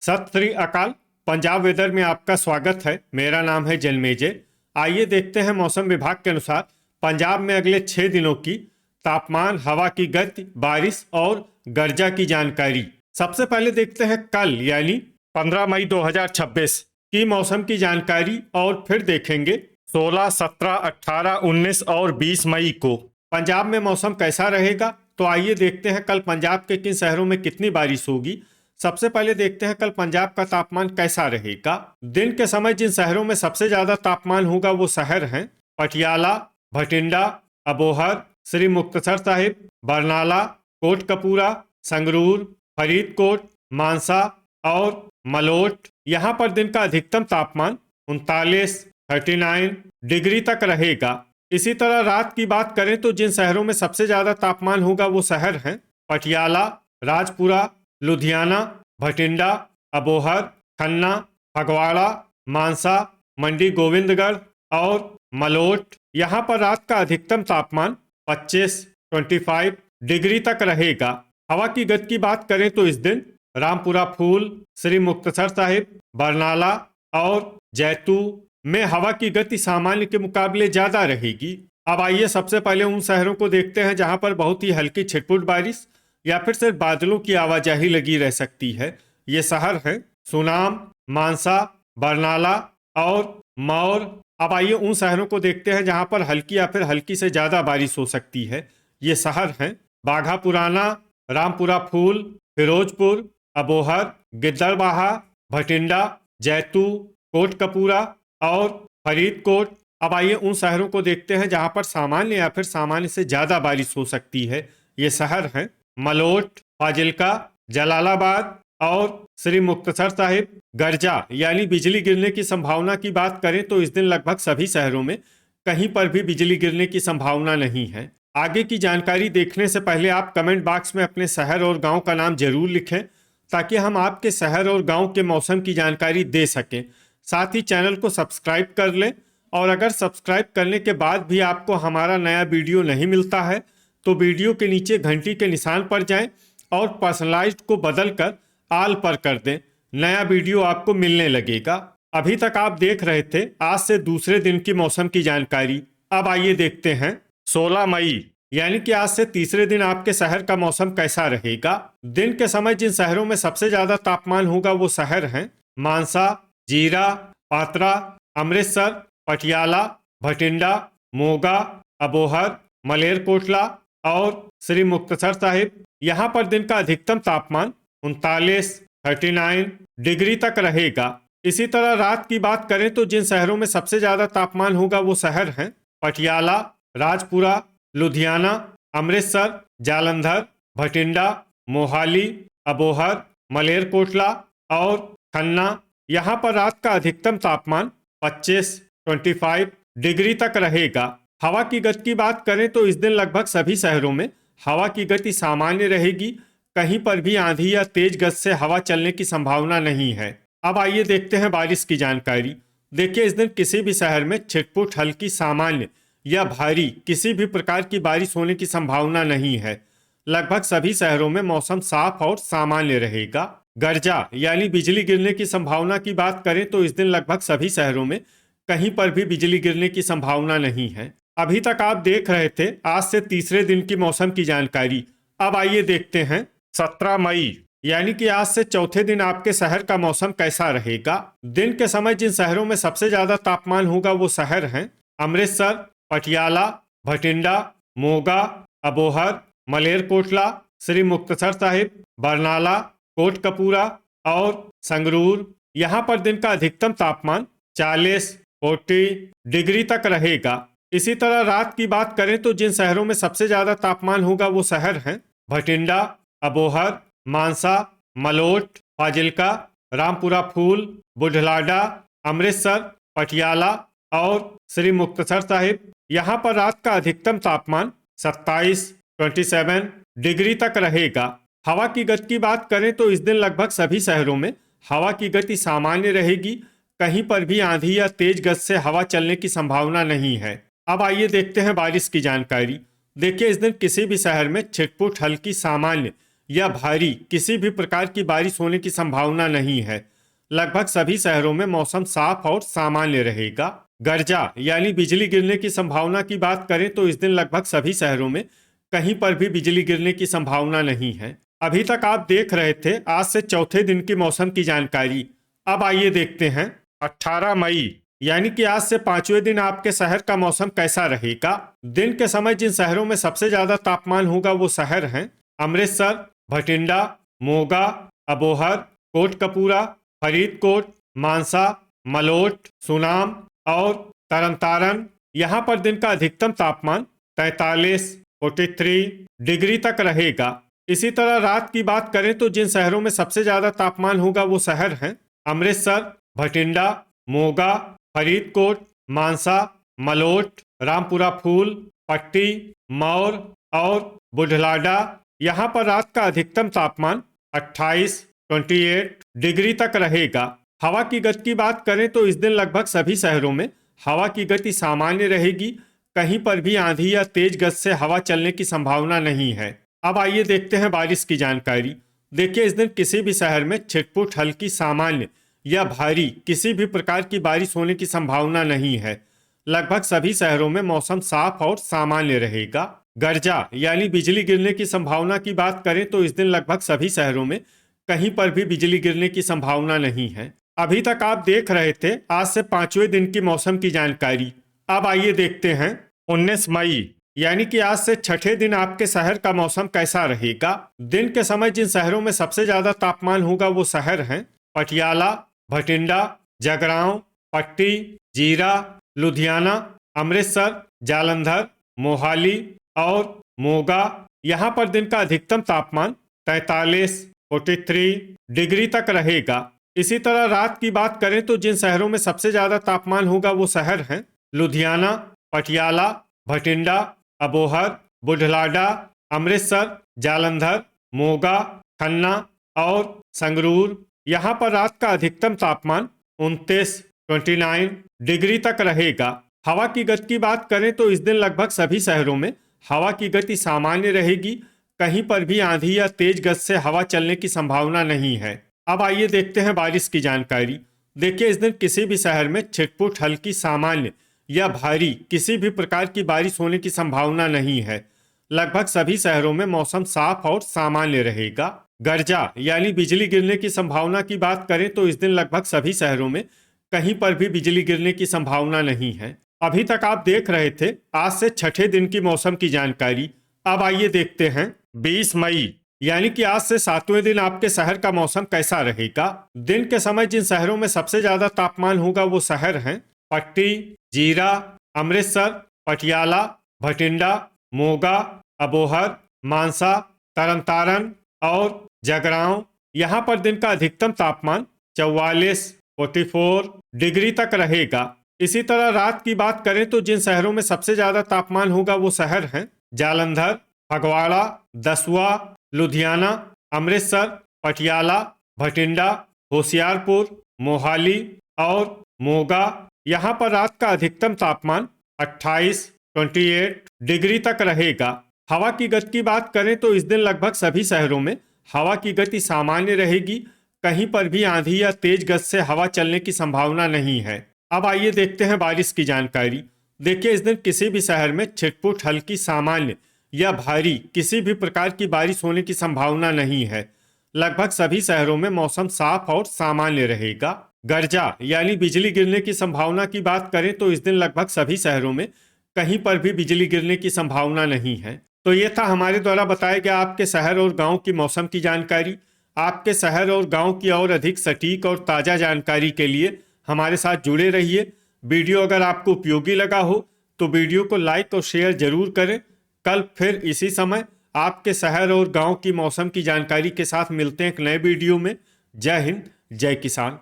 सत श्री अकाल। पंजाब वेदर में आपका स्वागत है। मेरा नाम है जन्मेजय। आइए देखते हैं मौसम विभाग के अनुसार पंजाब में अगले 6 दिनों की तापमान, हवा की गति, बारिश और गर्जा की जानकारी। सबसे पहले देखते हैं कल यानी 15 मई 2026 की मौसम की जानकारी और फिर देखेंगे 16, 17, 18, 19 और 20 मई को पंजाब में मौसम कैसा रहेगा। तो आइए देखते हैं कल पंजाब के किन शहरों में कितनी बारिश होगी। सबसे पहले देखते हैं कल पंजाब का तापमान कैसा रहेगा। दिन के समय जिन शहरों में सबसे ज्यादा तापमान होगा वो शहर हैं पटियाला, भटिंडा, अबोहर, श्री मुक्तसर साहिब, बरनाला, कोटकपूरा, संगरूर, फरीदकोट, मानसा और मलोट। यहाँ पर दिन का अधिकतम तापमान 39 डिग्री तक रहेगा। इसी तरह रात की बात करें तो जिन शहरों में सबसे ज्यादा तापमान होगा वो शहर हैं पटियाला, राजपुरा, लुधियाना, भटिंडा, अबोहर, खन्ना, फगवाड़ा, मानसा, मंडी गोविंदगढ़ और मलोट। यहाँ पर रात का अधिकतम तापमान 25 डिग्री तक रहेगा। हवा की गति की बात करें तो इस दिन रामपुरा फूल, श्री मुक्तसर साहिब, बरनाला और जैतू में हवा की गति सामान्य के मुकाबले ज्यादा रहेगी। अब आइए सबसे पहले उन शहरों को देखते हैं जहां पर बहुत ही हल्की छिटपुट बारिश या फिर सिर्फ बादलों की आवाजाही लगी रह सकती है। ये शहर हैं सुनाम, मानसा, बरनाला और मौर। अब आइए उन शहरों को देखते हैं जहां पर हल्की या फिर हल्की से ज्यादा बारिश हो सकती है। ये शहर हैं बाघा पुराना, रामपुरा फूल, फिरोजपुर, अबोहर, गिद्दड़बाहा, भटिंडा, जैतू, कोटकपूरा और फरीदकोट। अब आइए उन शहरों को देखते हैं जहां पर सामान्य या फिर सामान्य से ज्यादा बारिश हो सकती है। ये शहर हैं मलोट, फाजिल्का, जलालाबाद और श्री मुक्तसर साहिब। गर्जा यानी बिजली गिरने की संभावना की बात करें तो इस दिन लगभग सभी शहरों में कहीं पर भी बिजली गिरने की संभावना नहीं है। आगे की जानकारी देखने से पहले आप कमेंट बॉक्स में अपने शहर और गांव का नाम जरूर लिखें ताकि हम आपके शहर और गांव के मौसम की जानकारी दे सकें। साथ ही चैनल को सब्सक्राइब कर लें और अगर सब्सक्राइब करने के बाद भी आपको हमारा नया वीडियो नहीं मिलता है तो वीडियो के नीचे घंटी के निशान पर जाएं और पर्सनलाइज्ड को बदलकर आल पर कर दें। नया वीडियो आपको मिलने लगेगा। अभी तक आप देख रहे थे आज से दूसरे दिन की मौसम की जानकारी। अब आइए देखते हैं 16 मई यानी कि आज से तीसरे दिन आपके शहर का मौसम कैसा रहेगा। दिन के समय जिन शहरों में सबसे ज्यादा तापमान होगा वो शहर हैं मानसा, जीरा, पात्रा, अमृतसर, पटियाला, भटिंडा, मोगा, अबोहर, मलेरकोटला और श्री मुक्तसर साहिब। यहाँ पर दिन का अधिकतम तापमान 39 डिग्री तक रहेगा। इसी तरह रात की बात करें तो जिन शहरों में सबसे ज्यादा तापमान होगा वो शहर हैं पटियाला, राजपुरा, लुधियाना, अमृतसर, जालंधर, भटिंडा, मोहाली, अबोहर, मलेरकोटला और खन्ना। यहाँ पर रात का अधिकतम तापमान 25 डिग्री तक रहेगा। हवा की गति की बात करें तो इस दिन लगभग सभी शहरों में हवा की गति सामान्य रहेगी। कहीं पर भी आंधी या तेज गति से हवा चलने की संभावना नहीं है। अब आइए देखते हैं बारिश की जानकारी। देखिए इस दिन किसी भी शहर में छिटपुट, हल्की, सामान्य या भारी किसी भी प्रकार की बारिश होने की संभावना नहीं है। लगभग सभी शहरों में मौसम साफ और सामान्य रहेगा। गर्जा यानी बिजली गिरने की संभावना की बात करें तो इस दिन लगभग सभी शहरों में कहीं पर भी बिजली गिरने की संभावना नहीं है। अभी तक आप देख रहे थे आज से तीसरे दिन की मौसम की जानकारी। अब आइए देखते हैं 17 मई यानी कि आज से चौथे दिन आपके शहर का मौसम कैसा रहेगा। दिन के समय जिन शहरों में सबसे ज्यादा तापमान होगा वो शहर हैं अमृतसर, पटियाला, भटिंडा, मोगा, अबोहर, मलेरकोटला, श्री मुक्तसर साहिब, बरनाला, कोटकपूरा और संगरूर। यहाँ पर दिन का अधिकतम तापमान 40 डिग्री तक रहेगा। इसी तरह रात की बात करें तो जिन शहरों में सबसे ज्यादा तापमान होगा वो शहर हैं भटिंडा, अबोहर, मानसा, मलोट, फाजिल्का, रामपुरा फूल, बुढ़लाडा, अमृतसर, पटियाला और श्री मुक्तसर साहिब। यहाँ पर रात का अधिकतम तापमान 27 डिग्री तक रहेगा। हवा की गति की बात करें तो इस दिन लगभग सभी शहरों में हवा की गति सामान्य रहेगी। कहीं पर भी आंधी या तेज गति से हवा चलने की संभावना नहीं है। अब आइए देखते हैं बारिश की जानकारी। देखिए इस दिन किसी भी शहर में छिटपुट, हल्की, सामान्य या भारी किसी भी प्रकार की बारिश होने की संभावना नहीं है। लगभग सभी शहरों में मौसम साफ और सामान्य रहेगा। गर्जा यानी बिजली गिरने की संभावना की बात करें तो इस दिन लगभग सभी शहरों में कहीं पर भी बिजली गिरने की संभावना नहीं है। अभी तक आप देख रहे थे आज से चौथे दिन की मौसम की जानकारी। अब आइए देखते हैं 18 मई यानी कि आज से पांचवें दिन आपके शहर का मौसम कैसा रहेगा। दिन के समय जिन शहरों में सबसे ज्यादा तापमान होगा वो शहर हैं अमृतसर, भटिंडा, मोगा, अबोहर, कोटकपूरा, फरीदकोट, मानसा, मलोट, सुनाम और तरनतारन। यहाँ पर दिन का अधिकतम तापमान 43 डिग्री तक रहेगा। इसी तरह रात की बात करें तो जिन शहरों में सबसे ज्यादा तापमान होगा वो शहर हैं अमृतसर, भटिंडा, मोगा, फरीदकोट, मानसा, मलोट, रामपुरा फूल, पट्टी, मौर और बुढ़लाडा। यहाँ पर रात का अधिकतम तापमान 28 डिग्री तक रहेगा। हवा की गति की बात करें तो इस दिन लगभग सभी शहरों में हवा की गति सामान्य रहेगी। कहीं पर भी आंधी या तेज गति से हवा चलने की संभावना नहीं है। अब आइए देखते हैं बारिश की जानकारी। देखिए इस दिन किसी भी शहर में छिटपुट हल्की सामान्य या भारी किसी भी प्रकार की बारिश होने की संभावना नहीं है। लगभग सभी शहरों में मौसम साफ और सामान्य रहेगा। गर्जा यानी बिजली गिरने की संभावना की बात करें तो इस दिन लगभग सभी शहरों में कहीं पर भी बिजली गिरने की संभावना नहीं है। अभी तक आप देख रहे थे आज से पांचवें दिन की मौसम की जानकारी। अब आइए देखते हैं 19 मई यानी कि आज से छठे दिन आपके शहर का मौसम कैसा रहेगा। दिन के समय जिन शहरों में सबसे ज्यादा तापमान होगा वो शहर हैं पटियाला, भटिंडा, जगरांव, पट्टी, जीरा, लुधियाना, अमृतसर, जालंधर, मोहाली और मोगा। यहाँ पर दिन का अधिकतम तापमान 43 डिग्री तक रहेगा। इसी तरह रात की बात करें तो जिन शहरों में सबसे ज्यादा तापमान होगा वो शहर हैं लुधियाना, पटियाला, भटिंडा, अबोहर, बुढ़लाडा, अमृतसर, जालंधर, मोगा, खन्ना और संगरूर। यहाँ पर रात का अधिकतम तापमान 29 डिग्री तक रहेगा। हवा की गति की बात करें तो इस दिन लगभग सभी शहरों में हवा की गति सामान्य रहेगी। कहीं पर भी आंधी या तेज गति से हवा चलने की संभावना नहीं है। अब आइए देखते हैं बारिश की जानकारी। देखिए इस दिन किसी भी शहर में छिटपुट हल्की सामान्य या भारी किसी भी प्रकार की बारिश होने की संभावना नहीं है। लगभग सभी शहरों में मौसम साफ और सामान्य रहेगा। गर्जा यानी बिजली गिरने की संभावना की बात करें तो इस दिन लगभग सभी शहरों में कहीं पर भी बिजली गिरने की संभावना नहीं है। अभी तक आप देख रहे थे आज से छठे दिन की मौसम की जानकारी। अब आइए देखते हैं 20 मई यानी कि आज से सातवें दिन आपके शहर का मौसम कैसा रहेगा। दिन के समय जिन शहरों में सबसे ज्यादा तापमान होगा वो शहर हैं पट्टी, जीरा, अमृतसर, पटियाला, भटिंडा, मोगा, अबोहर, मानसा, तरनतारन और जगरांव। यहाँ पर दिन का अधिकतम तापमान 44 डिग्री तक रहेगा। इसी तरह रात की बात करें तो जिन शहरों में सबसे ज्यादा तापमान होगा वो शहर हैं जालंधर, फगवाड़ा, दसुआ, लुधियाना, अमृतसर, पटियाला, भटिंडा, होशियारपुर, मोहाली और मोगा। यहाँ पर रात का अधिकतम तापमान 28 डिग्री तक रहेगा। हवा की गति की बात करें तो इस दिन लगभग सभी शहरों में हवा की गति सामान्य रहेगी। कहीं पर भी आंधी या तेज गति से हवा चलने की संभावना नहीं है। अब आइए देखते हैं बारिश की जानकारी। देखिए इस दिन किसी भी शहर में छिटपुट हल्की सामान्य या भारी किसी भी प्रकार की बारिश होने की संभावना नहीं है। लगभग सभी शहरों में मौसम साफ और सामान्य रहेगा। गर्जा यानी बिजली गिरने की संभावना की बात करें तो इस दिन लगभग सभी शहरों में कहीं पर भी बिजली गिरने की संभावना नहीं है। तो ये था हमारे द्वारा बताया गया आपके शहर और गांव की मौसम की जानकारी। आपके शहर और गांव की और अधिक सटीक और ताज़ा जानकारी के लिए हमारे साथ जुड़े रहिए। वीडियो अगर आपको उपयोगी लगा हो तो वीडियो को लाइक और शेयर जरूर करें। कल फिर इसी समय आपके शहर और गांव की मौसम की जानकारी के साथ मिलते हैं एक नए वीडियो में। जय हिंद, जय किसान।